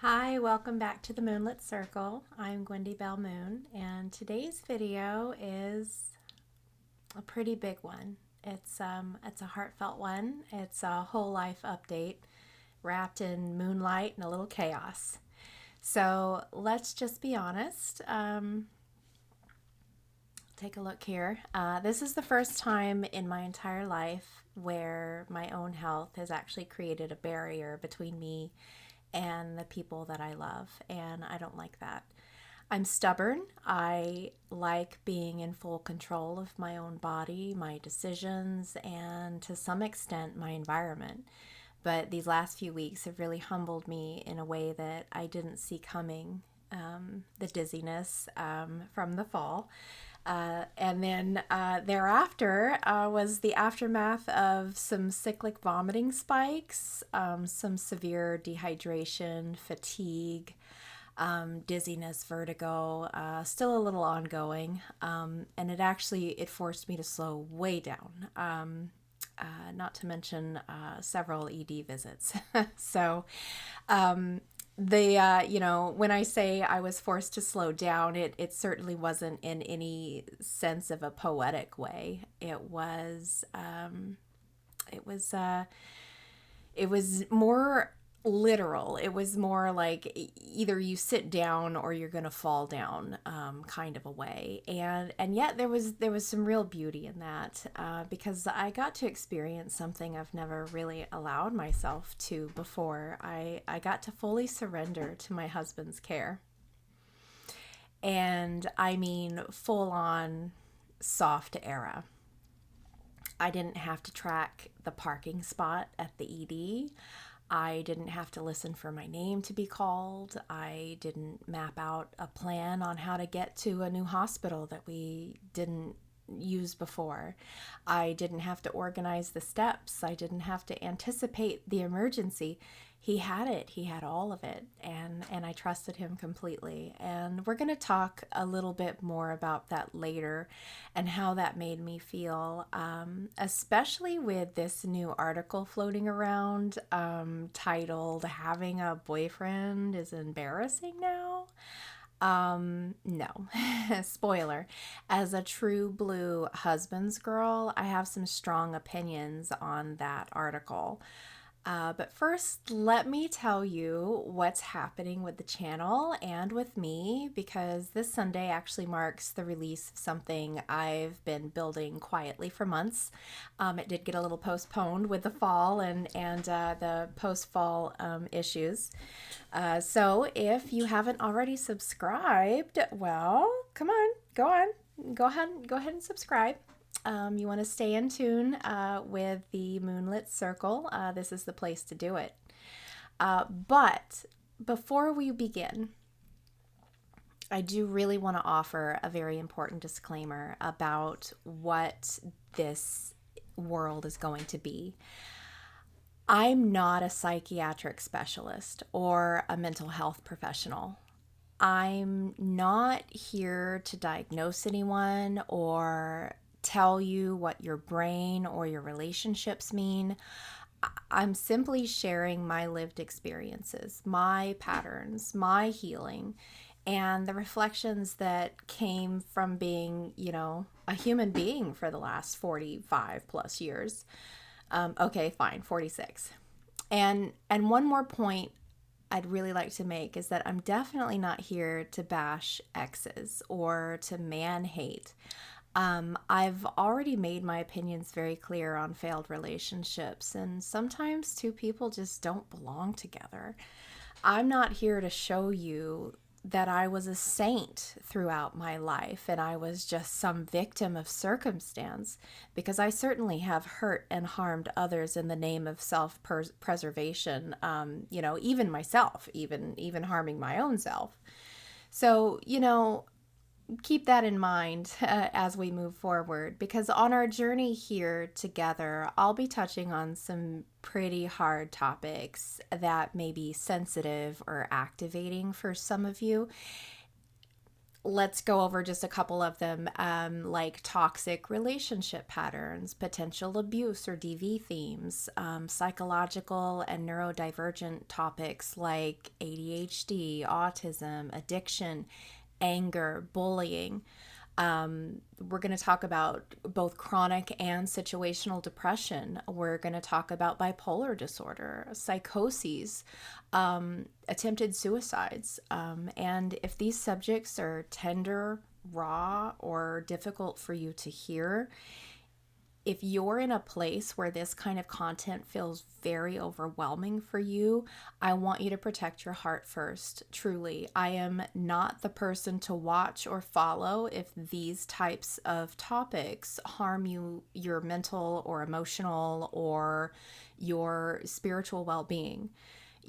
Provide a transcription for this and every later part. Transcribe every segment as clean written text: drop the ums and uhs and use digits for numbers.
Hi, welcome back to the Moonlit Circle. I'm Gwendie Belle Moone, and today's video is a pretty big one. It's a heartfelt one. It's a whole life update wrapped in moonlight and a little chaos. So let's just be honest. Take a look here. This is the first time in my entire life where my own health has actually created a barrier between me and the people that I love, and I don't like that. I'm stubborn. I like being in full control of my own body, my decisions, and to some extent, my environment. But these last few weeks have really humbled me in a way that I didn't see coming. The dizziness from the fall. And then thereafter was the aftermath of some cyclic vomiting spikes, some severe dehydration, fatigue, dizziness, vertigo, still a little ongoing. And it forced me to slow way down. Not to mention several ED visits. So, when I say I was forced to slow down, it certainly wasn't in any sense of a poetic way. It was more literal. It was more like either you sit down or you're gonna fall down, kind of a way. And yet there was some real beauty in that, because I got to experience something I've never really allowed myself to before. I got to fully surrender to my husband's care, and I mean full on soft era. I didn't have to track the parking spot at the ED. I didn't have to listen for my name to be called. I didn't map out a plan on how to get to a new hospital that we didn't use before. I didn't have to organize the steps. I didn't have to anticipate the emergency. He had it. He had all of it. And I trusted him completely. And we're going to talk a little bit more about that later and how that made me feel, especially with this new article floating around, titled Having a Boyfriend is Embarrassing Now. No. Spoiler. As a true blue husband's girl, I have some strong opinions on that article. But first, let me tell you what's happening with the channel and with me, because this Sunday actually marks the release of something I've been building quietly for months. It did get a little postponed with the fall and the post-fall issues. So if you haven't already subscribed, well, come on, go ahead and subscribe. You want to stay in tune with the Moonlit Circle. This is the place to do it. But before we begin, I do really want to offer a very important disclaimer about what this world is going to be. I'm not a psychiatric specialist or a mental health professional. I'm not here to diagnose anyone or tell you what your brain or your relationships mean. I'm simply sharing my lived experiences, my patterns, my healing, and the reflections that came from being, a human being for the last 45 plus years. Okay, fine, 46. And one more point I'd really like to make is that I'm definitely not here to bash exes or to man hate. I've already made my opinions very clear on failed relationships, and sometimes two people just don't belong together. I'm not here to show you that I was a saint throughout my life and I was just some victim of circumstance, because I certainly have hurt and harmed others in the name of self-preservation, even myself, even harming my own self. So, keep that in mind as we move forward, because on our journey here together, I'll be touching on some pretty hard topics that may be sensitive or activating for some of you. let's go over just a couple of them, like toxic relationship patterns, potential abuse or DV themes, psychological and neurodivergent topics like ADHD, autism, addiction, anger, bullying. We're going to talk about both chronic and situational depression. We're going to talk about bipolar disorder, psychoses, attempted suicides. And if these subjects are tender, raw, or difficult for you to hear, if you're in a place where this kind of content feels very overwhelming for you, I want you to protect your heart first. Truly, I am not the person to watch or follow if these types of topics harm you, your mental or emotional or your spiritual well-being.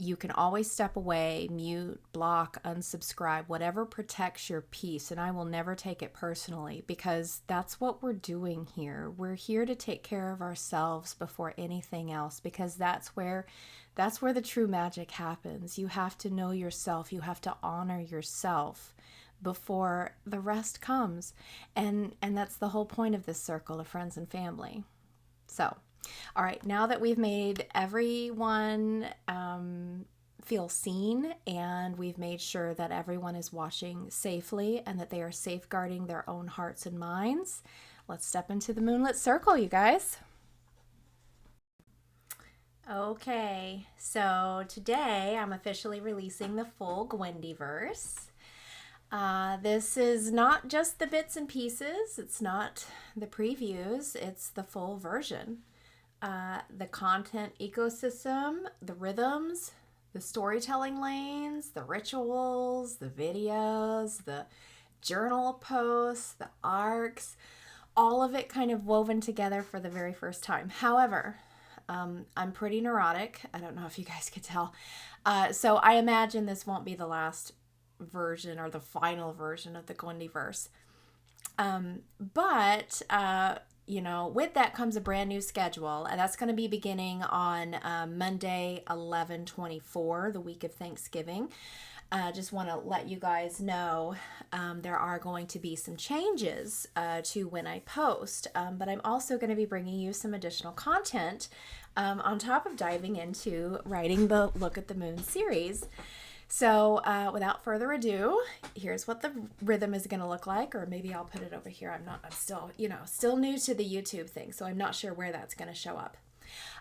You can always step away, mute, block, unsubscribe, whatever protects your peace. And I will never take it personally, because that's what we're doing here. We're here to take care of ourselves before anything else, because that's where the true magic happens. You have to know yourself. You have to honor yourself before the rest comes. And that's the whole point of this circle of friends and family. So, all right, now that we've made everyone feel seen, and we've made sure that everyone is watching safely and that they are safeguarding their own hearts and minds, let's step into the Moonlit Circle, you guys. Okay, so today I'm officially releasing the full Gwendyverse. This is not just the bits and pieces, it's not the previews, it's the full version. The content ecosystem, the rhythms, the storytelling lanes, the rituals, the videos, the journal posts, the arcs, all of it kind of woven together for the very first time. However, I'm pretty neurotic. I don't know if you guys could tell. So I imagine this won't be the last version or the final version of the Gwendyverse. But with that comes a brand new schedule, and that's going to be beginning on Monday, 11/24, the week of Thanksgiving. Just want to let you guys know there are going to be some changes to when I post, but I'm also going to be bringing you some additional content on top of diving into writing the Look at the Moon series. So without further ado, here's what the rhythm is going to look like, or maybe I'll put it over here. I'm still new to the YouTube thing, so I'm not sure where that's going to show up.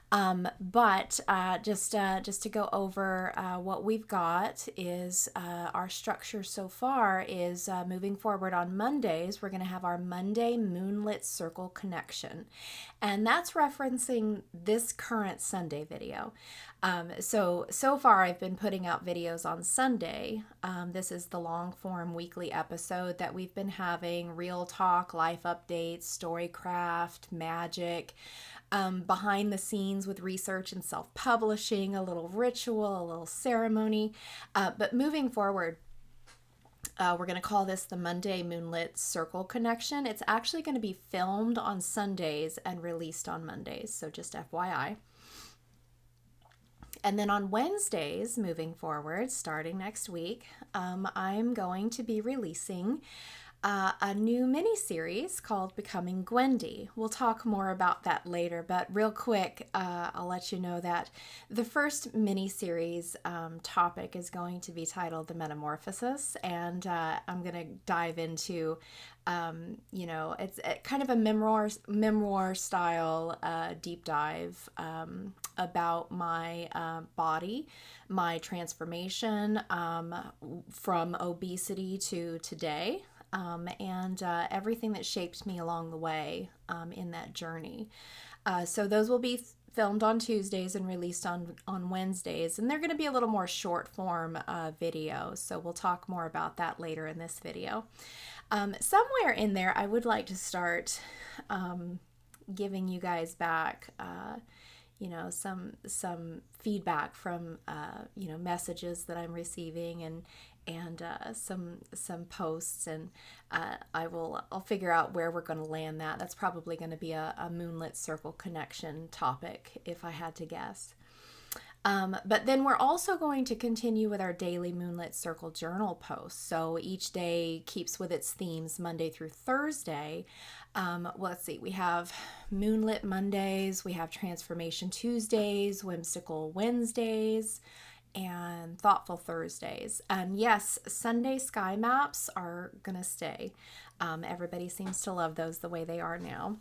But just to go over what we've got is our structure so far is moving forward on Mondays. We're going to have our Monday Moonlit Circle connection, and that's referencing this current Sunday video. So far I've been putting out videos on Sunday. This is the long form weekly episode that we've been having: real talk, life updates, storycraft, magic, behind the scenes with research and self-publishing, a little ritual, a little ceremony. But moving forward, we're going to call this the Monday Moonlit Circle Connection. It's actually going to be filmed on Sundays and released on Mondays, so just FYI. And then on Wednesdays, moving forward, starting next week, I'm going to be releasing a new mini-series called Becoming Gwendie. We'll talk more about that later, but real quick, I'll let you know that the first mini-series topic is going to be titled The Metamorphosis, and I'm going to dive into, it's kind of a memoir style deep dive about my body, my transformation from obesity to today. And everything that shaped me along the way in that journey. So those will be filmed on Tuesdays and released on Wednesdays, and they're going to be a little more short form videos, so we'll talk more about that later in this video. Somewhere in there, I would like to start giving you guys back some feedback from messages that I'm receiving and some posts, and I'll figure out where we're going to land that. That's probably going to be a Moonlit Circle connection topic if I had to guess. But then we're also going to continue with our daily Moonlit Circle journal posts. So each day keeps with its themes Monday through Thursday. Well, let's see, we have Moonlit Mondays, we have Transformation Tuesdays, Whimsical Wednesdays, and Thoughtful Thursdays. And yes, Sunday sky maps are going to stay. Everybody seems to love those the way they are now.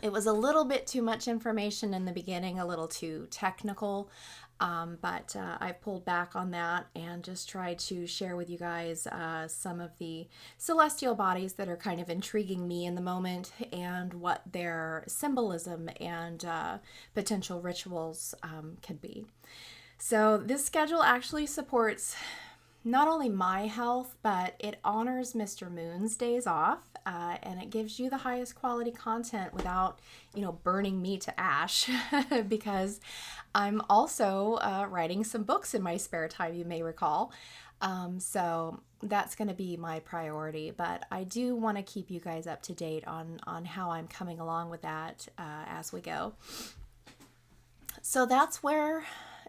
It was a little bit too much information in the beginning, a little too technical, but I've pulled back on that and just tried to share with you guys some of the celestial bodies that are kind of intriguing me in the moment and what their symbolism and potential rituals can be. So this schedule actually supports not only my health, but it honors Mr. Moon's days off, and it gives you the highest quality content without, burning me to ash, because I'm also writing some books in my spare time, you may recall. So that's going to be my priority, but I do want to keep you guys up to date on how I'm coming along with that as we go. So that's where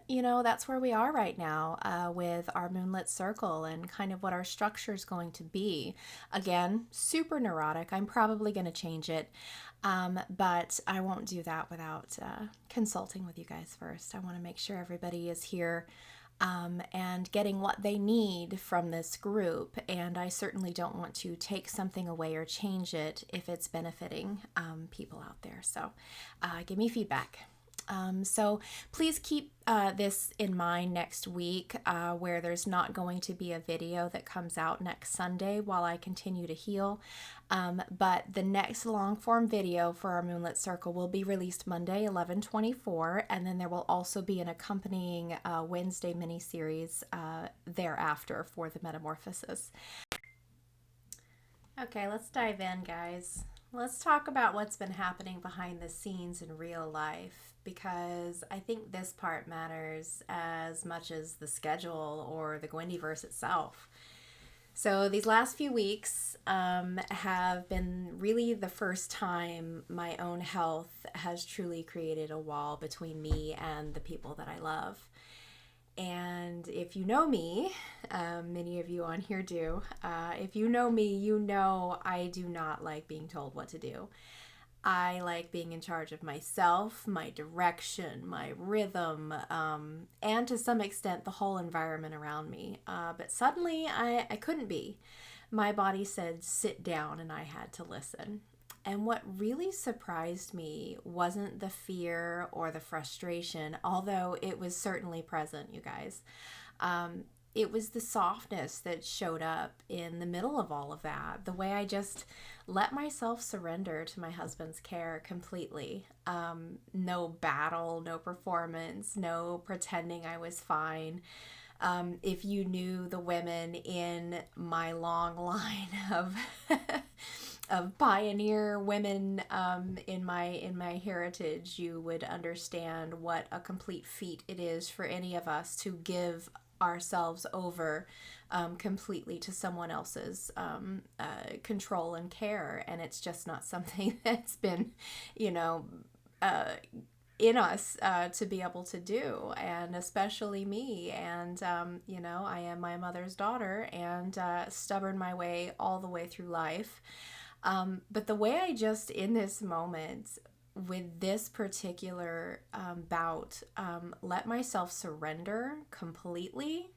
we are right now with our Moonlit Circle and kind of what our structure is going to be. Again, super neurotic. I'm probably going to change it, but I won't do that without consulting with you guys first. I want to make sure everybody is here and getting what they need from this group, and I certainly don't want to take something away or change it if it's benefiting people out there. So give me feedback. So please keep this in mind next week, where there's not going to be a video that comes out next Sunday while I continue to heal. But the next long form video for our Moonlit Circle will be released Monday, 11/24, and then there will also be an accompanying Wednesday mini-series thereafter for the Metamorphosis. Okay, let's dive in, guys. Let's talk about what's been happening behind the scenes in real life, because I think this part matters as much as the schedule or the Gwendyverse itself. So these last few weeks have been really the first time my own health has truly created a wall between me and the people that I love. And if you know me, many of you on here do, if you know me, you know I do not like being told what to do. I like being in charge of myself, my direction, my rhythm, and to some extent the whole environment around me. But suddenly I couldn't be. My body said sit down and I had to listen. And what really surprised me wasn't the fear or the frustration, although it was certainly present, you guys. It was the softness that showed up in the middle of all of that, the way I just let myself surrender to my husband's care completely. No battle, no performance, no pretending I was fine. If you knew the women in my long line of of pioneer women in my heritage, you would understand what a complete feat it is for any of us to give ourselves over completely to someone else's control and care. And it's just not something that's been, in us to be able to do, and especially me. And I am my mother's daughter and stubborn my way all the way through life. But the way I just in this moment with this particular bout let myself surrender completely,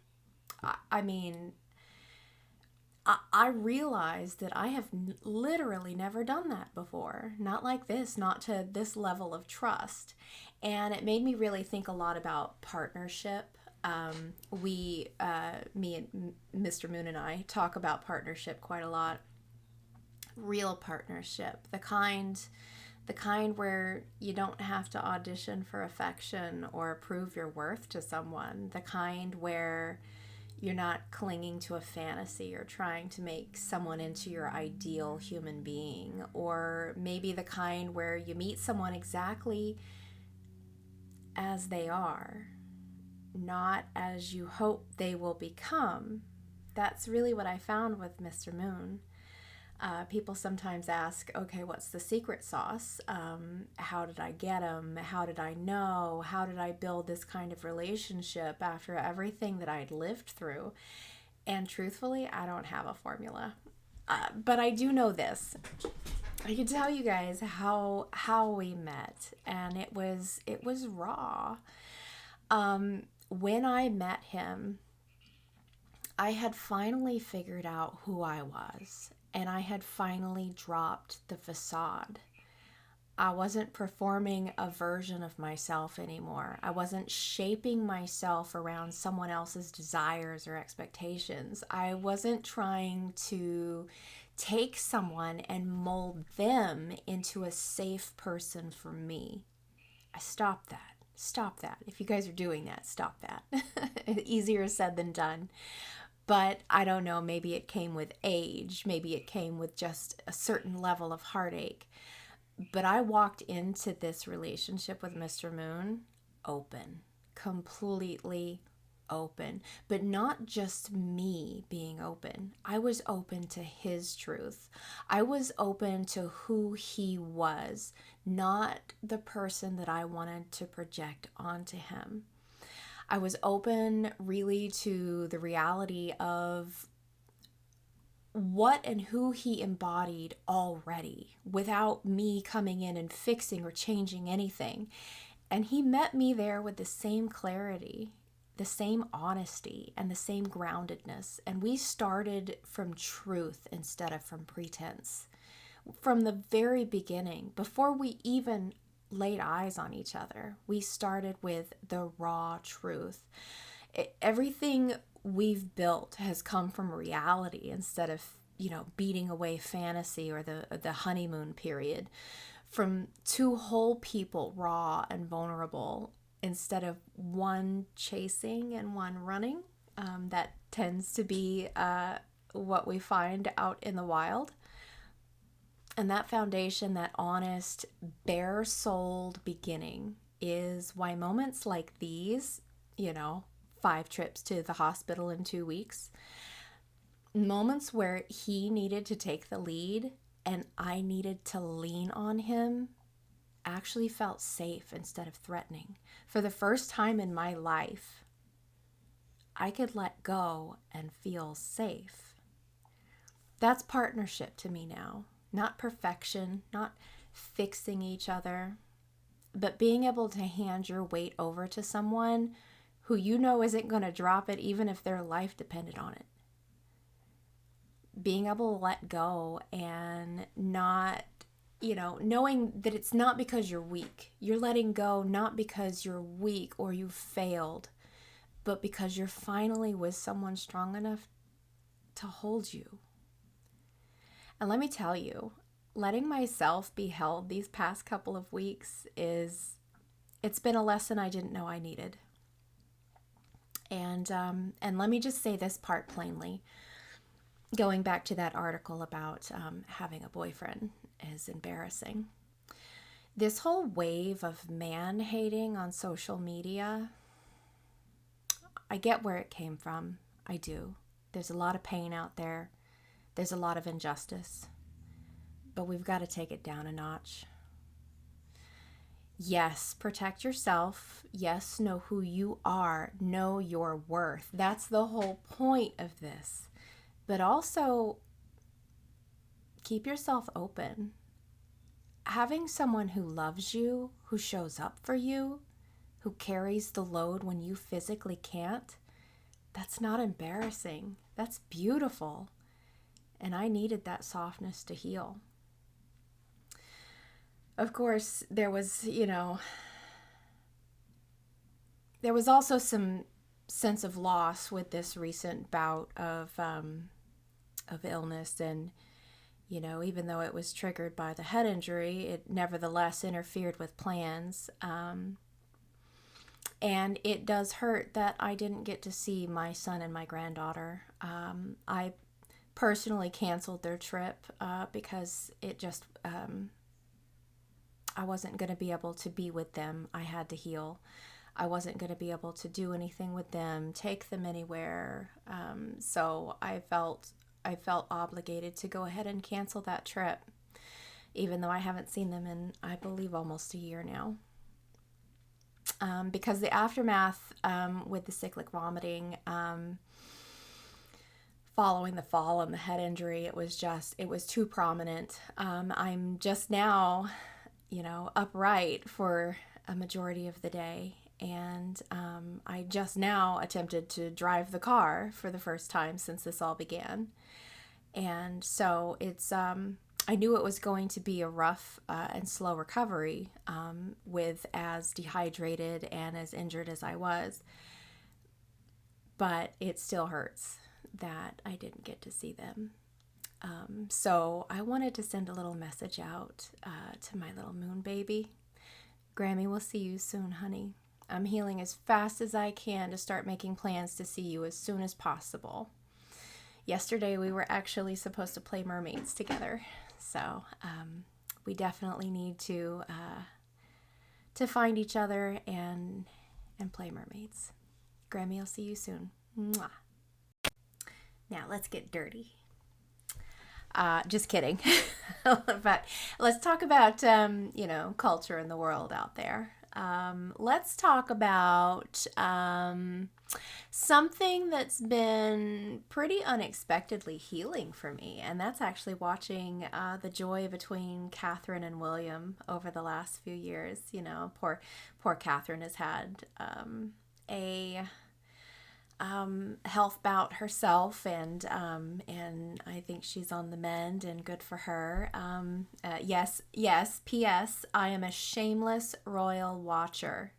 I realized that I have literally never done that before. Not like this, not to this level of trust. And it made me really think a lot about partnership. Me and Mr. Moon and I talk about partnership quite a lot. Real partnership, the kind where you don't have to audition for affection or prove your worth to someone, the kind where you're not clinging to a fantasy or trying to make someone into your ideal human being, or maybe the kind where you meet someone exactly as they are, not as you hope they will become. That's really what I found with Mr. Moon. People sometimes ask, okay, what's the secret sauce? How did I get them? How did I know? How did I build this kind of relationship after everything that I'd lived through? And truthfully, I don't have a formula. But I do know this. I can tell you guys how we met, and it was raw. When I met him, I had finally figured out who I was, and I had finally dropped the facade. I wasn't performing a version of myself anymore. I wasn't shaping myself around someone else's desires or expectations. I wasn't trying to take someone and mold them into a safe person for me. I stopped that. Stop that. If you guys are doing that, stop that. Easier said than done. But I don't know, maybe it came with age. Maybe it came with just a certain level of heartache. But I walked into this relationship with Mr. Moon open, completely open. But not just me being open. I was open to his truth. I was open to who he was, not the person that I wanted to project onto him. I was open really to the reality of what and who he embodied already without me coming in and fixing or changing anything. And he met me there with the same clarity, the same honesty, and the same groundedness. And we started from truth instead of from pretense. From the very beginning, before we even laid eyes on each other, we started with the raw truth. Everything we've built has come from reality instead of, beating away fantasy or the honeymoon period. From two whole people, raw and vulnerable, instead of one chasing and one running. That tends to be what we find out in the wild. And that foundation, that honest, bare-souled beginning is why moments like these, 5 trips to the hospital in 2 weeks, moments where he needed to take the lead and I needed to lean on him, actually felt safe instead of threatening. For the first time in my life, I could let go and feel safe. That's partnership to me now. Not perfection, not fixing each other, but being able to hand your weight over to someone who isn't going to drop it even if their life depended on it. Being able to let go and not, knowing that it's not because you're weak. You're letting go not because you're weak or you failed, but because you're finally with someone strong enough to hold you. And let me tell you, letting myself be held these past couple of weeks it's been a lesson I didn't know I needed. And let me just say this part plainly. Going back to that article about having a boyfriend is embarrassing. This whole wave of man-hating on social media, I get where it came from. I do. There's a lot of pain out there. There's a lot of injustice. But we've got to take it down a notch. Yes, protect yourself. Yes, know who you are. Know your worth. That's the whole point of this. But also, keep yourself open. Having someone who loves you, who shows up for you, who carries the load when you physically can't, that's not embarrassing. That's beautiful. And I needed that softness to heal. Of course, there was also some sense of loss with this recent bout of illness. And, even though it was triggered by the head injury, it nevertheless interfered with plans. And it does hurt that I didn't get to see my son and my granddaughter. I personally canceled their trip because it just, I wasn't going to be able to be with them. I had to heal. I wasn't going to be able to do anything with them, take them anywhere. So I felt I felt obligated to go ahead and cancel that trip, even though I haven't seen them in, I believe, almost a year now. Because the aftermath with the cyclic vomiting, following the fall and the head injury, it was too prominent. I'm just now, upright for a majority of the day. And I just now attempted to drive the car for the first time since this all began. And so I knew it was going to be a rough and slow recovery with as dehydrated and as injured as I was. But it still hurts that I didn't get to see them. So I wanted to send a little message out to my little moon baby. Grammy, we'll see you soon, honey. I'm healing as fast as I can to start making plans to see you as soon as possible. Yesterday we were actually supposed to play mermaids together, so we definitely need to find each other and play mermaids. Grammy, I'll see you soon. Mwah. Now let's get dirty. Just kidding. But let's talk about culture in the world out there. Let's talk about something that's been pretty unexpectedly healing for me, and that's actually watching the joy between Catherine and William over the last few years. Poor Catherine has had a health bout herself, and I think she's on the mend, and good for her. Yes. P.S. I am a shameless royal watcher.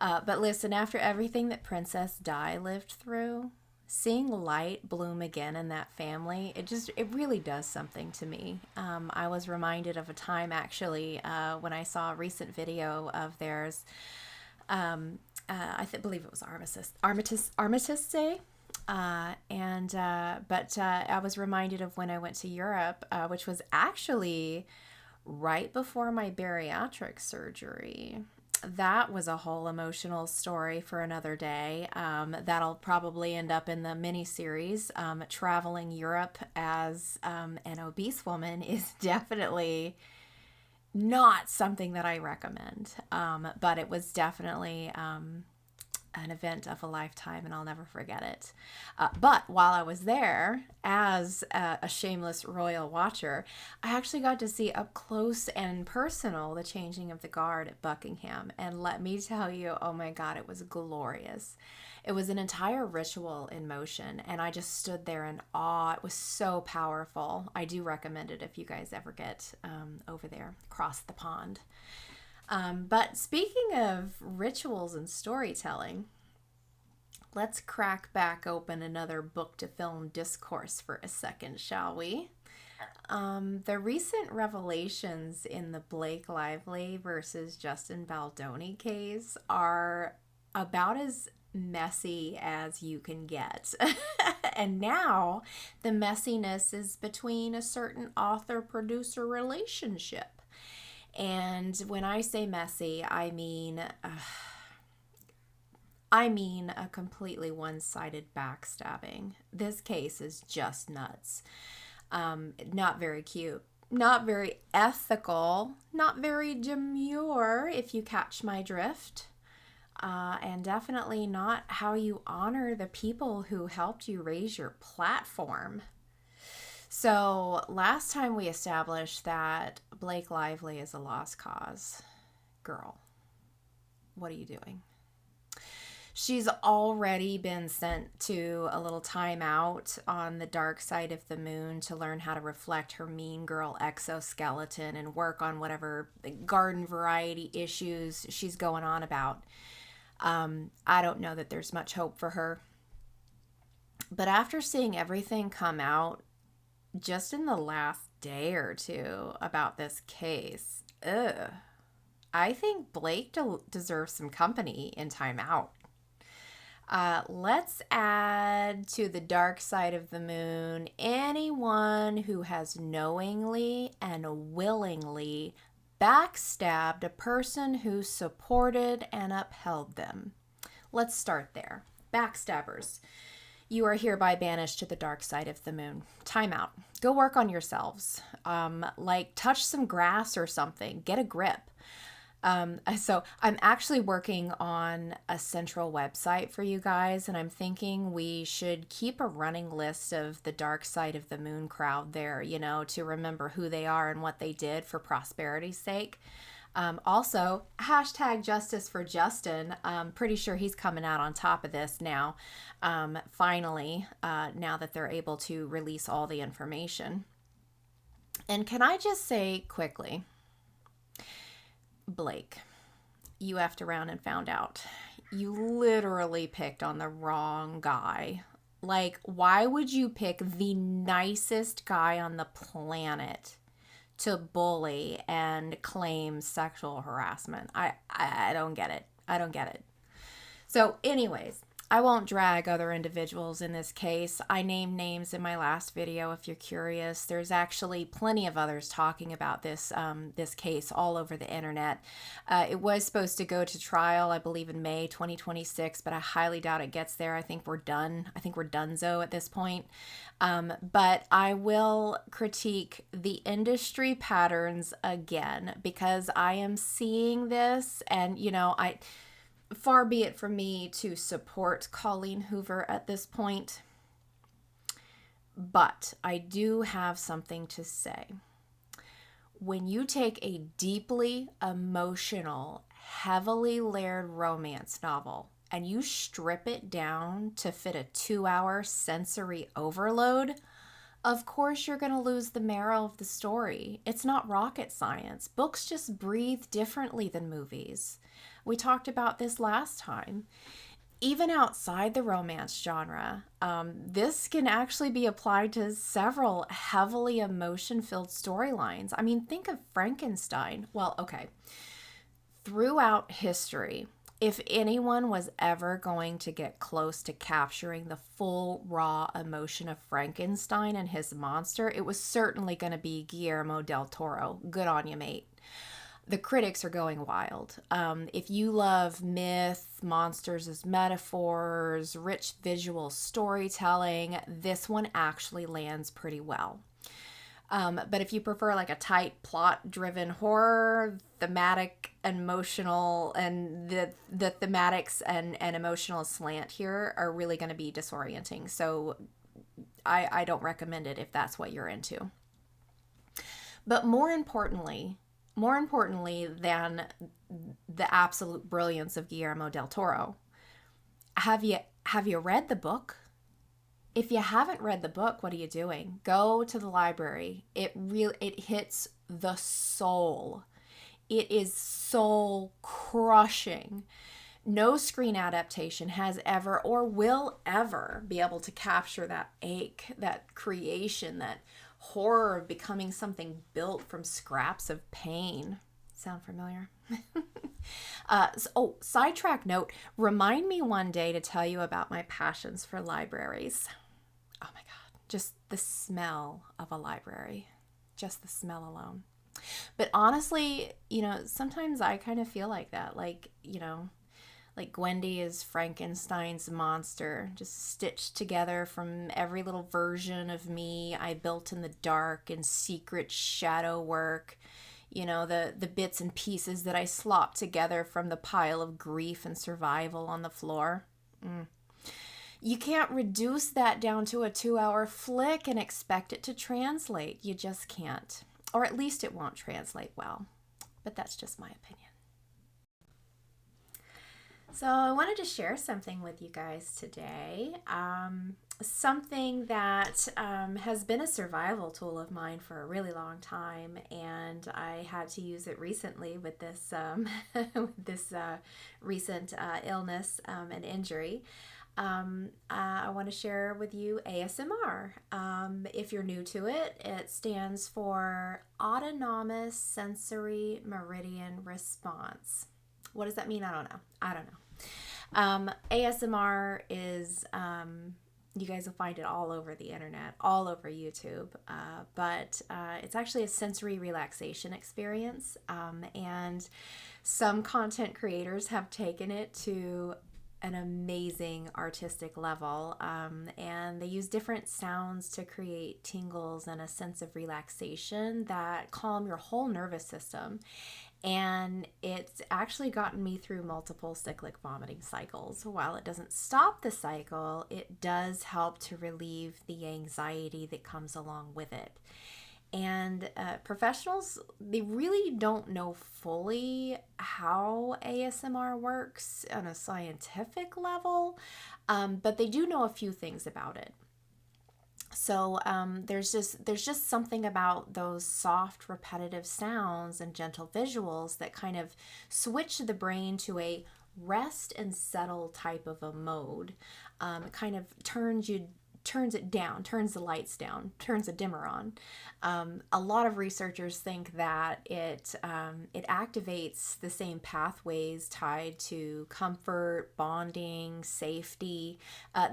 But listen, after everything that Princess Di lived through, seeing light bloom again in that family, it really does something to me. I was reminded of a time actually when I saw a recent video of theirs. Believe it was Armistice Day. But I was reminded of when I went to Europe, which was actually right before my bariatric surgery. That was a whole emotional story for another day. That'll probably end up in the mini-series. Traveling Europe as an obese woman is definitely not something that I recommend, but it was definitely an event of a lifetime, and I'll never forget it. But while I was there as a shameless royal watcher, I actually got to see up close and personal the changing of the guard at Buckingham, and let me tell you, oh my God, it was glorious. It was an entire ritual in motion, and I just stood there in awe. It was so powerful. I do recommend it if you guys ever get over there, across the pond. But speaking of rituals and storytelling, let's crack back open another book to film discourse for a second, shall we? The recent revelations in the Blake Lively versus Justin Baldoni case are about as messy as you can get. And now the messiness is between a certain author-producer relationship. And when I say messy, I mean a completely one-sided backstabbing. This case is just nuts. Not very cute, not very ethical, not very demure, if you catch my drift. And definitely not how you honor the people who helped you raise your platform. So last time we established that Blake Lively is a lost cause. Girl, what are you doing? She's already been sent to a little timeout on the dark side of the moon to learn how to reflect her mean girl exoskeleton and work on whatever garden variety issues she's going on about. I don't know that there's much hope for her. But after seeing everything come out just in the last day or two about this case, I think Blake deserves some company in timeout. Let's add to the dark side of the moon anyone who has knowingly and willingly backstabbed a person who supported and upheld them. Let's start there. Backstabbers. You are hereby banished to the dark side of the moon. Time out. Go work on yourselves. Like touch some grass or something. Get a grip. So I'm actually working on a central website for you guys, and I'm thinking we should keep a running list of the dark side of the moon crowd there, you know, to remember who they are and what they did for prosperity's sake. Also, hashtag justice for Justin. I'm pretty sure he's coming out on top of this now, finally, now that they're able to release all the information. And can I just say quickly, Blake, you effed around and found out. You literally picked on the wrong guy. Like, why would you pick the nicest guy on the planet to bully and claim sexual harassment? I don't get it. I don't get it. So anyways, I won't drag other individuals in this case. I named names in my last video if you're curious. There's actually plenty of others talking about this this case all over the internet. It was supposed to go to trial, I believe, in May 2026, but I highly doubt it gets there. I think we're done. I think we're donezo at this point. But I will critique the industry patterns again because I am seeing this, and you know, far be it from me to support Colleen Hoover at this point, but I do have something to say. When you take a deeply emotional, heavily layered romance novel and you strip it down to fit a 2-hour sensory overload, of course you're going to lose the marrow of the story. It's not rocket science. Books just breathe differently than movies. We talked about this last time. Even outside the romance genre, this can actually be applied to several heavily emotion-filled storylines. I mean, think of Frankenstein. Well, okay. Throughout history, if anyone was ever going to get close to capturing the full raw emotion of Frankenstein and his monster, it was certainly going to be Guillermo del Toro. Good on you, mate. The critics are going wild. If you love myth, monsters as metaphors, rich visual storytelling, this one actually lands pretty well. But if you prefer like a tight plot-driven horror, thematic, emotional, and the thematics and emotional slant here are really going to be disorienting. So I don't recommend it if that's what you're into. But more importantly than the absolute brilliance of Guillermo del Toro, have you read the book? If you haven't read the book, what are you doing? Go to the library. It hits the soul. It is soul crushing. No screen adaptation has ever or will ever be able to capture that ache, that creation, that horror of becoming something built from scraps of pain. Sound familiar? Sidetrack note, remind me one day to tell you about my passions for libraries. Oh my God, just the smell of a library, just the smell alone. But honestly, you know, sometimes I kind of feel like that, like, you know, like Gwendy is Frankenstein's monster, just stitched together from every little version of me I built in the dark and secret shadow work. You know, the bits and pieces that I slopped together from the pile of grief and survival on the floor. You can't reduce that down to a 2-hour flick and expect it to translate. You just can't. Or at least it won't translate well. But that's just my opinion. So I wanted to share something with you guys today. Something that has been a survival tool of mine for a really long time, and I had to use it recently with this recent illness and injury. I want to share with you ASMR. If you're new to it, it stands for Autonomous Sensory Meridian Response. What does that mean? I don't know. ASMR is, you guys will find it all over the internet, all over YouTube, but it's actually a sensory relaxation experience, and some content creators have taken it to an amazing artistic level, and they use different sounds to create tingles and a sense of relaxation that calm your whole nervous system. And it's actually gotten me through multiple cyclic vomiting cycles. While it doesn't stop the cycle, it does help to relieve the anxiety that comes along with it. And professionals, they really don't know fully how ASMR works on a scientific level, but they do know a few things about it. So there's just something about those soft, repetitive sounds and gentle visuals that kind of switch the brain to a rest and settle type of a mode. It kind of turns it down, turns the lights down, turns a dimmer on. A lot of researchers think that it activates the same pathways tied to comfort, bonding, safety,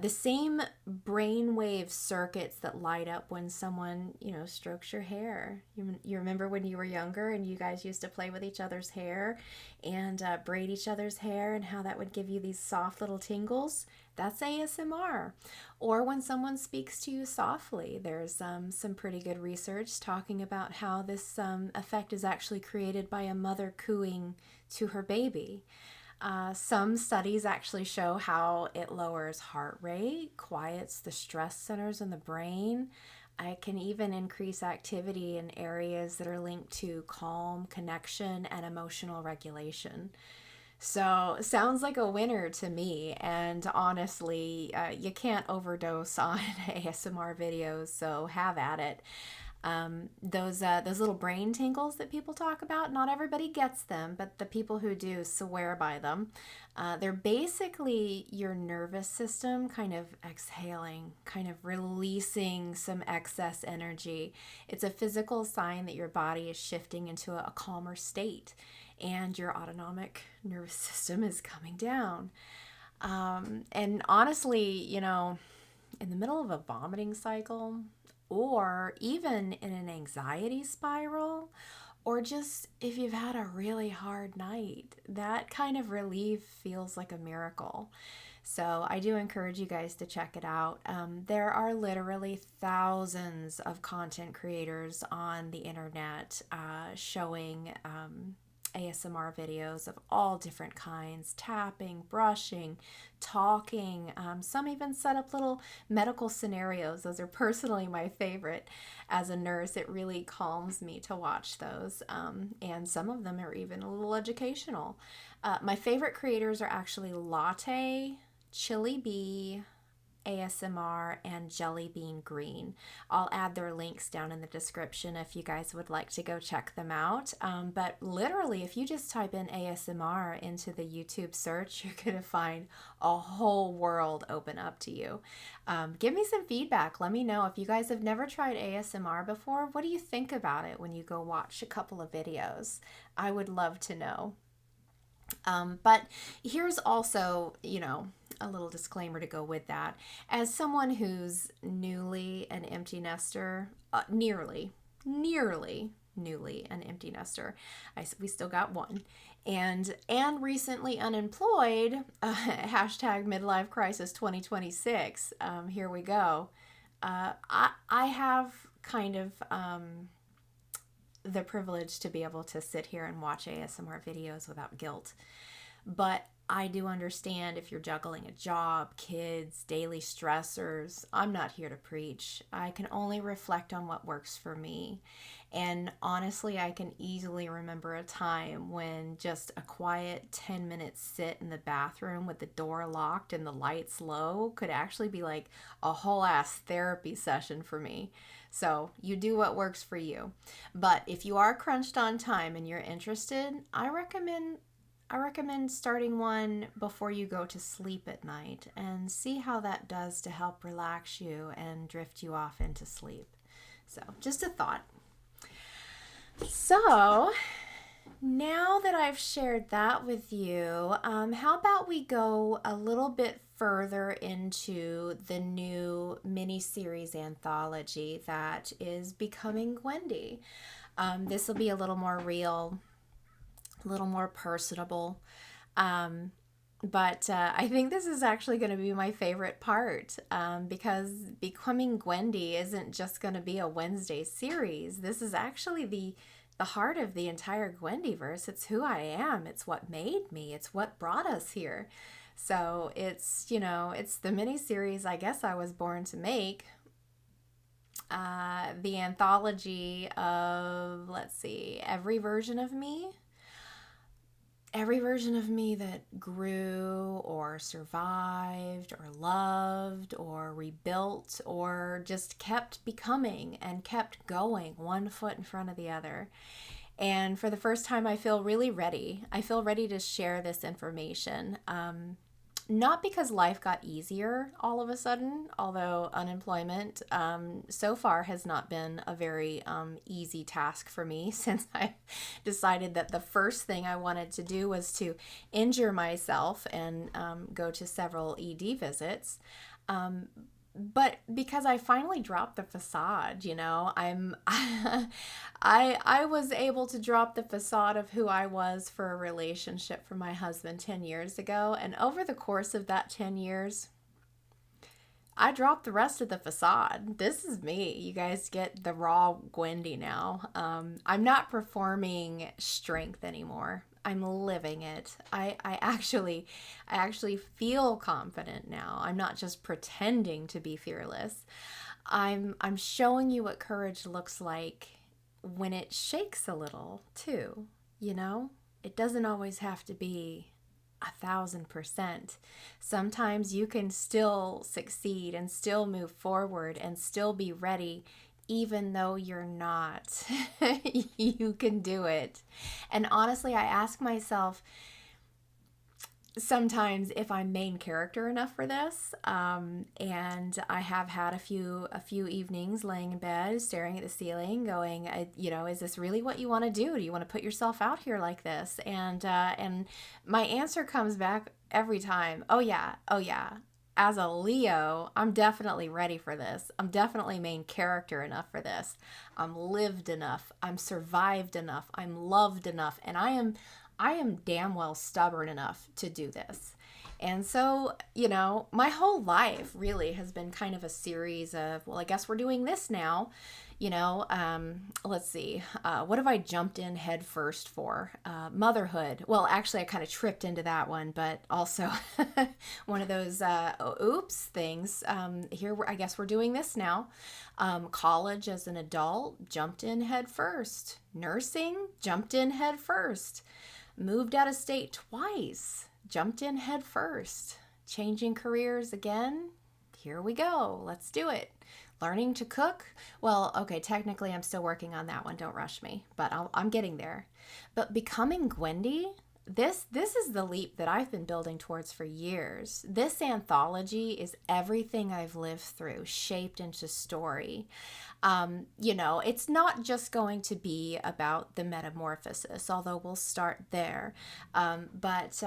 the same brainwave circuits that light up when someone, strokes your hair. You remember when you were younger and you guys used to play with each other's hair and braid each other's hair, and how that would give you these soft little tingles? That's ASMR. Or when someone speaks to you softly, there's some pretty good research talking about how this effect is actually created by a mother cooing to her baby. Some studies actually show how it lowers heart rate, quiets the stress centers in the brain. It can even increase activity in areas that are linked to calm, connection, and emotional regulation. So sounds like a winner to me. And honestly, you can't overdose on ASMR videos, so have at it. Those little brain tingles that people talk about, not everybody gets them, but the people who do swear by them. They're basically your nervous system kind of exhaling, kind of releasing some excess energy. It's a physical sign that your body is shifting into a calmer state, and your autonomic nervous system is coming down. And honestly, in the middle of a vomiting cycle, or even in an anxiety spiral, or just if you've had a really hard night, that kind of relief feels like a miracle. So I do encourage you guys to check it out. There are literally thousands of content creators on the internet showing ASMR videos of all different kinds, tapping, brushing, talking. Some even set up little medical scenarios. Those are personally my favorite. As a nurse, it really calms me to watch those. And some of them are even a little educational. My favorite creators are actually Latte, Chili Bee, ASMR, and Jelly Bean Green. I'll add their links down in the description if you guys would like to go check them out. But literally, if you just type in ASMR into the YouTube search, you're going to find a whole world open up to you. Give me some feedback. Let me know if you guys have never tried ASMR before. What do you think about it when you go watch a couple of videos? I would love to know. But here's also, a little disclaimer to go with that. As someone who's newly an empty nester, nearly newly an empty nester, we still got one, and recently unemployed, hashtag midlife crisis 2026. Here we go. I have kind of the privilege to be able to sit here and watch ASMR videos without guilt. But I do understand if you're juggling a job, kids, daily stressors. I'm not here to preach. I can only reflect on what works for me. And honestly, I can easily remember a time when just a quiet 10-minute sit in the bathroom with the door locked and the lights low could actually be like a whole ass therapy session for me. So you do what works for you. But if you are crunched on time and you're interested, I recommend starting one before you go to sleep at night and see how that does to help relax you and drift you off into sleep. So just a thought. So now that I've shared that with you, how about we go a little bit further into the new mini-series anthology that is Becoming Gwendie. This will be a little more real, a little more personable. But I think this is actually going to be my favorite part because Becoming Gwendie isn't just going to be a Wednesday series. This is actually the heart of the entire Gwendyverse. It's who I am. It's what made me. It's what brought us here. So it's, it's the mini series I guess I was born to make. The anthology of, let's see, every version of me that grew or survived or loved or rebuilt or just kept becoming and kept going one foot in front of the other. And for the first time, I feel really ready. I feel ready to share this information. Not because life got easier all of a sudden, although unemployment so far has not been a very easy task for me since I decided that the first thing I wanted to do was to injure myself and go to several ED visits. But because I finally dropped the facade, I was able to drop the facade of who I was for a relationship for my husband 10 years ago. And over the course of that 10 years, I dropped the rest of the facade. This is me. You guys get the raw Gwendie now. I'm not performing strength anymore. I'm living it. I actually feel confident now. I'm not just pretending to be fearless. I'm showing you what courage looks like when it shakes a little too. It doesn't always have to be 1,000%. Sometimes you can still succeed and still move forward and still be ready even though you're not. You can do it. And honestly, I ask myself sometimes if I'm main character enough for this. And I have had a few evenings laying in bed, staring at the ceiling, going, is this really what you want to do? Do you want to put yourself out here like this? And my answer comes back every time. Oh yeah. As a Leo, I'm definitely ready for this. I'm definitely main character enough for this. I'm lived enough. I'm survived enough. I'm loved enough. And I am damn well stubborn enough to do this. And so, my whole life really has been kind of a series of, well, I guess we're doing this now. Let's see. What have I jumped in head first for? Motherhood. Well, actually, I kind of tripped into that one, but also one of those oops things. I guess we're doing this now. College as an adult, jumped in head first. Nursing, jumped in head first. Moved out of state twice, jumped in head first. Changing careers again. Here we go. Let's do it. Learning to cook. Well, okay, technically I'm still working on that one. Don't rush me, but I'm getting there. But Becoming Gwendie, this is the leap that I've been building towards for years. This anthology is everything I've lived through, shaped into story. It's not just going to be about the metamorphosis, although we'll start there. But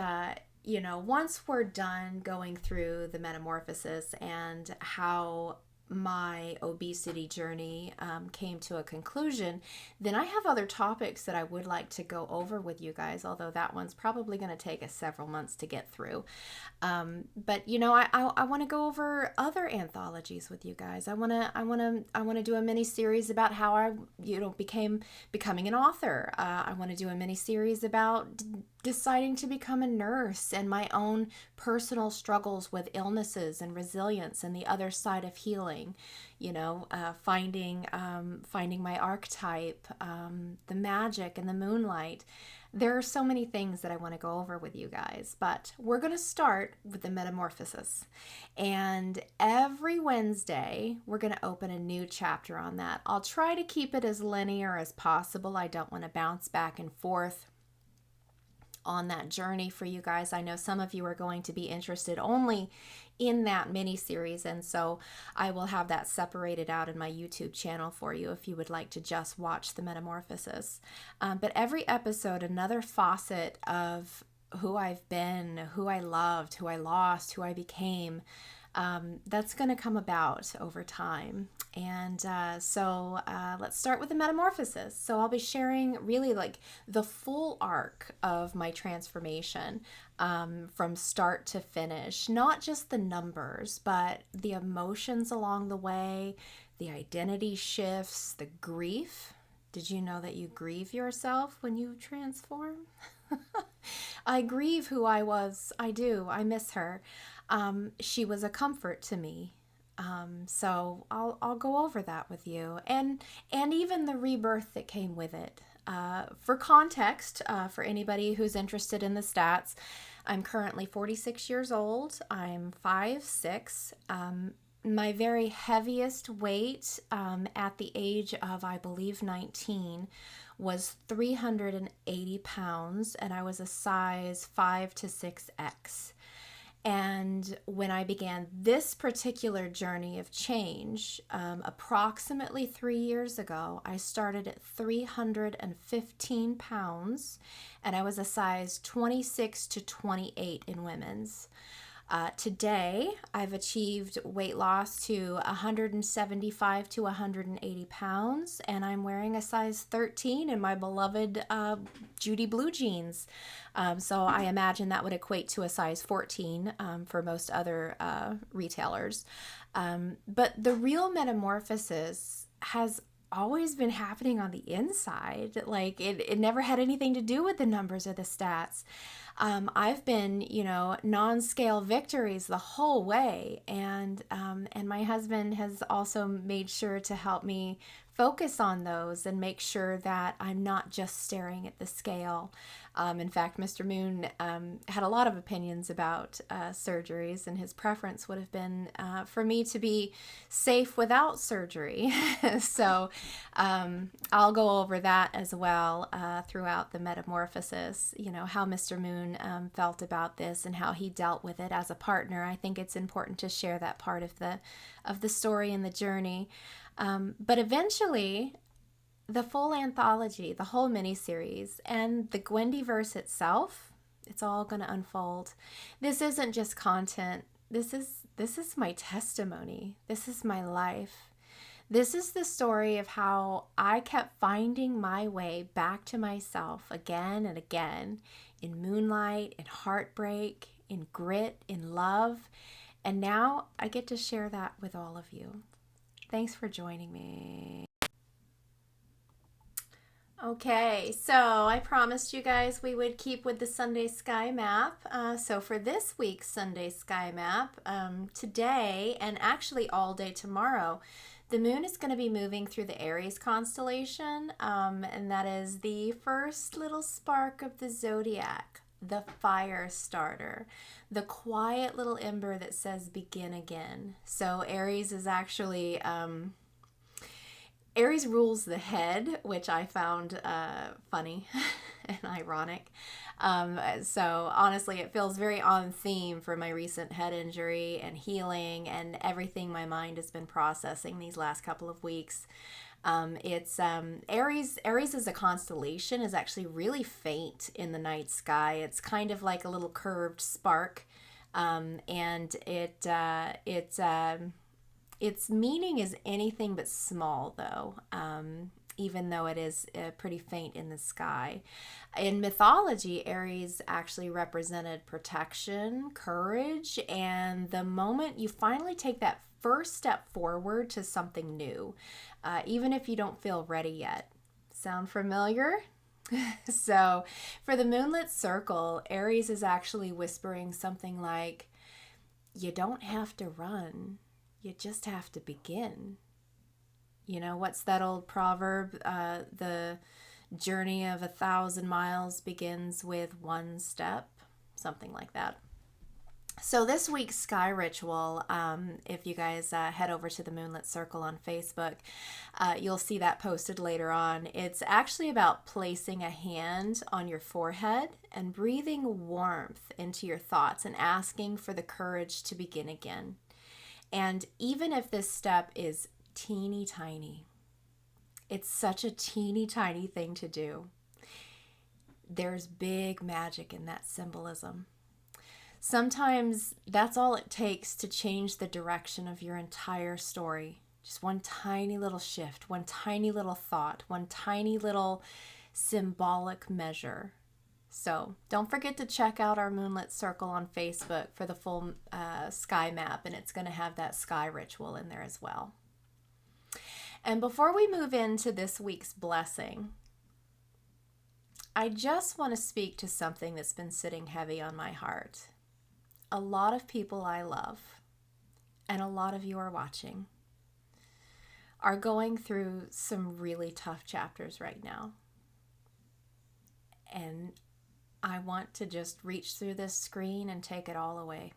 once we're done going through the metamorphosis and how my obesity journey came to a conclusion, then I have other topics that I would like to go over with you guys, although that one's probably going to take us several months to get through. But I want to go over other anthologies with you guys. I want to do a mini series about how I becoming an author. I want to do a mini series about deciding to become a nurse and my own personal struggles with illnesses and resilience and the other side of healing, finding my archetype, the magic and the moonlight. There are so many things that I want to go over with you guys, but we're going to start with the metamorphosis. And every Wednesday, we're going to open a new chapter on that. I'll try to keep it as linear as possible. I don't want to bounce back and forth on that journey for you guys. I know some of you are going to be interested only in that mini series, and so I will have that separated out in my YouTube channel for you if you would like to just watch the metamorphosis. But every episode, another facet of who I've been, who I loved, who I lost, who I became, That's going to come about over time. And so let's start with the metamorphosis. So I'll be sharing really like the full arc of my transformation, from start to finish, not just the numbers, but the emotions along the way, the identity shifts, the grief. Did you know that you grieve yourself when you transform? I grieve who I was. I do. I miss her. She was a comfort to me. So I'll go over that with you, and even the rebirth that came with it. For context, for anybody who's interested in the stats, I'm currently 46 years old. I'm 5'6". My very heaviest weight at the age of, I believe, 19 was 380 pounds, and I was a size 5 to 6X. And when I began this particular journey of change, approximately 3 years ago, I started at 315 pounds, and I was a size 26 to 28 in women's. Today, I've achieved weight loss to 175 to 180 pounds, and I'm wearing a size 13 in my beloved Judy blue jeans. So I imagine that would equate to a size 14 for most other retailers. But the real metamorphosis has always been happening on the inside. Like it never had anything to do with the numbers or the stats. I've been, non-scale victories the whole way, and my husband has also made sure to help me focus on those and make sure that I'm not just staring at the scale. In fact, Mr. Moon had a lot of opinions about surgeries, and his preference would have been for me to be safe without surgery. So I'll go over that as well throughout the metamorphosis, how Mr. Moon felt about this and how he dealt with it as a partner. I think it's important to share that part of the story and the journey. But eventually, the full anthology, the whole miniseries, and the Gwendyverse itself, it's all going to unfold. This isn't just content. This is my testimony. This is my life. This is the story of how I kept finding my way back to myself again and again, in moonlight, in heartbreak, in grit, in love. And now I get to share that with all of you. Thanks for joining me. Okay, so I promised you guys we would keep with the Sunday sky map. So for this week's Sunday sky map, today and actually all day tomorrow, the moon is going to be moving through the Aries constellation, and that is the first little spark of the zodiac, the fire starter, the quiet little ember that says begin again. So Aries is actually... Aries rules the head, which I found funny and ironic. So honestly, it feels very on theme for my recent head injury and healing and everything my mind has been processing these last couple of weeks. It's Aries as a constellation is actually really faint in the night sky. It's kind of like a little curved spark, and its meaning is anything but small, though, even though it is pretty faint in the sky. In mythology, Aries actually represented protection, courage, and the moment you finally take that first step forward to something new, even if you don't feel ready yet. Sound familiar? So for the Moonlit Circle, Aries is actually whispering something like, you don't have to run. You just have to begin. What's that old proverb? The journey of 1,000 miles begins with one step. Something like that. So this week's sky ritual, if you guys head over to the Moonlit Circle on Facebook, you'll see that posted later on. It's actually about placing a hand on your forehead and breathing warmth into your thoughts and asking for the courage to begin again. And even if this step is teeny tiny, it's such a teeny tiny thing to do, there's big magic in that symbolism. Sometimes that's all it takes to change the direction of your entire story. Just one tiny little shift, one tiny little thought, one tiny little symbolic measure. So don't forget to check out our Moonlit Circle on Facebook for the full sky map, and it's going to have that sky ritual in there as well. And before we move into this week's blessing, I just want to speak to something that's been sitting heavy on my heart. A lot of people I love, and a lot of you are watching, are going through some really tough chapters right now. And I want to just reach through this screen and take it all away.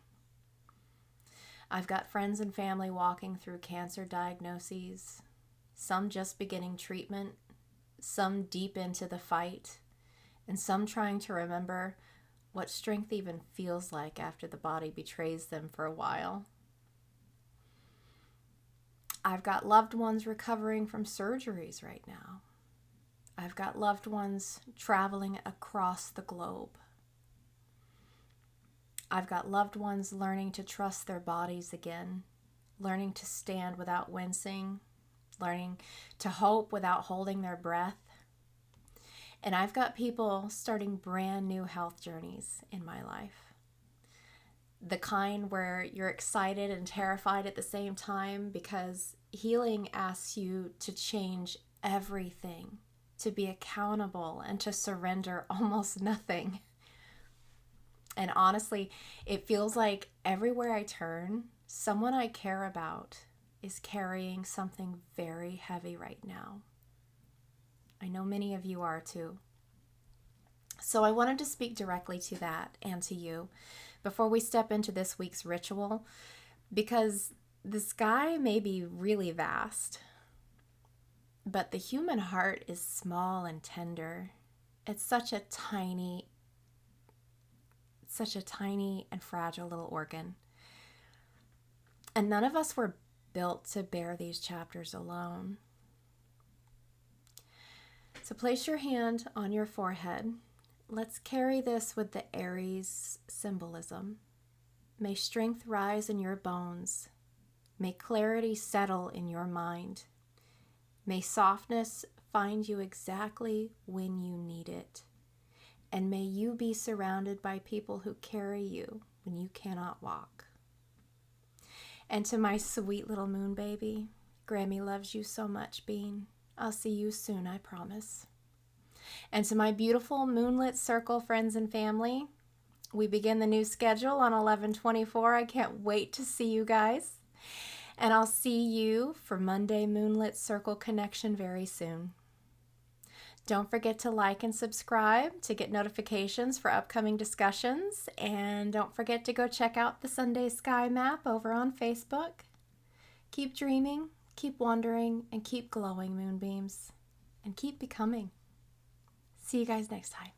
I've got friends and family walking through cancer diagnoses, some just beginning treatment, some deep into the fight, and some trying to remember what strength even feels like after the body betrays them for a while. I've got loved ones recovering from surgeries right now. I've got loved ones traveling across the globe. I've got loved ones learning to trust their bodies again, learning to stand without wincing, learning to hope without holding their breath. And I've got people starting brand new health journeys in my life. The kind where you're excited and terrified at the same time, because healing asks you to change everything, to be accountable, and to surrender almost nothing. And honestly, it feels like everywhere I turn, someone I care about is carrying something very heavy right now. I know many of you are too. So I wanted to speak directly to that and to you before we step into this week's ritual, because the sky may be really vast, but the human heart is small and tender. It's such a tiny and fragile little organ. And none of us were built to bear these chapters alone. So place your hand on your forehead. Let's carry this with the Aries symbolism. May strength rise in your bones. May clarity settle in your mind. May softness find you exactly when you need it. And may you be surrounded by people who carry you when you cannot walk. And to my sweet little moon baby, Grammy loves you so much, Bean. I'll see you soon, I promise. And to my beautiful Moonlit Circle friends and family, we begin the new schedule on 11/24. I can't wait to see you guys. And I'll see you for Monday Moonlit Circle Connection very soon. Don't forget to like and subscribe to get notifications for upcoming discussions. And don't forget to go check out the Sunday Sky Map over on Facebook. Keep dreaming, keep wondering, and keep glowing, moonbeams. And keep becoming. See you guys next time.